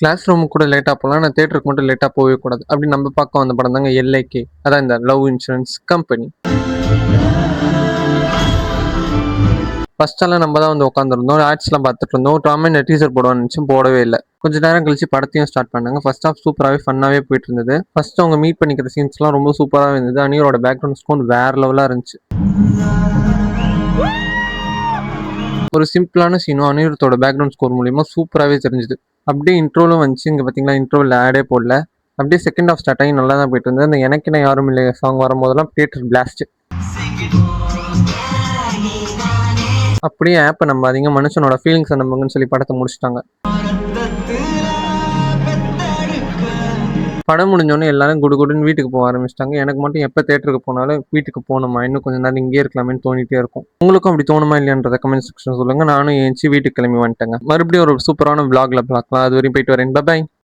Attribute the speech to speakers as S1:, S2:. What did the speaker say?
S1: Class ரூமுக்கு கூட லேட்டா போலாம். ஆனா தியேட்டருக்கு மட்டும் லேட்டா போவே கூடாது. அப்படி நம்ம பார்க்க வந்த படம் தாங்க எல்.ஐ.கே. அதான் இந்த லவ் இன்சூரன்ஸ் கம்பெனி. ஃபர்ஸ்ட்டெல்லாம் நம்ம தான் வந்து உட்காந்துருந்தோம். ஆட்ஸ்லாம் பார்த்துட்டு இருந்தோம். டாம் அண்ட் டீசர் போடுவான்னு நெனச்சேன், போடவே இல்ல. கொஞ்ச நேரம் கழிச்சு படத்தையும் ஸ்டார்ட் பண்ணாங்க. ஃபர்ஸ்ட் ஹாஃப் சூப்பராவே ஃபன்னாவே போயிட்டு இருந்தது. ஃபர்ஸ்ட் அவங்க மீட் பண்ணிக்கிற சீன்ஸ்லாம் ரொம்ப சூப்பராவே இருந்தது. அனியரோட பேக்ரவுண்ட் ஸ்கோர் வேற லெவலா இருந்துச்சு. ஒரு சிம்பிளான சீனும் அனிருத்தோட பேக்ரவுண்ட் ஸ்கோர் மூலியமா சூப்பராவே தெரிஞ்சுது. அப்படியே இன்ட்ரோலும் வந்துச்சு. இங்க பார்த்தீங்களா, இன்ட்ரோல ஆடே போடல. அப்படியே செகண்ட் ஹாஃப் ஸ்டார்ட் ஆகி நல்லா தான் போயிட்டு இருந்தது. அந்த எனக்கென யாரும் இல்லையே சாங் வரும்போதெல்லாம் தியேட்டர் பிளாஸ்ட். அப்படியே ஆப்ப நம்பாதீங்க, மனுஷனோட ஃபீலிங்ஸ நம்புங்கன்னு சொல்லி படத்த முடிச்சுட்டாங்க. படம் முடிஞ்சோனே எல்லாரும் குடுகுடுன்னு வீட்டுக்கு போக ஆரம்பிச்சுட்டாங்க. எனக்கு மட்டும் எப்ப தியேட்டருக்கு போனாலும் வீட்டுக்கு போணுமா, இன்னும் கொஞ்ச நேரம் இங்கேயே இருக்கலாமேன்னு தோணிட்டே இருக்கும். உங்களுக்கும் அப்படி தோணுமா இல்லையான்றத கமெண்ட் செக்ஷன்ல சொல்லுங்க. நானும் எந்திச்சு வீட்டுக்கு கிளம்பி வந்துட்டேங்க. மறுபடியும் ஒரு சூப்பரான விளாக்ல பார்க்கலாம். அது வரையும் போயிட்டு வரேன். பை.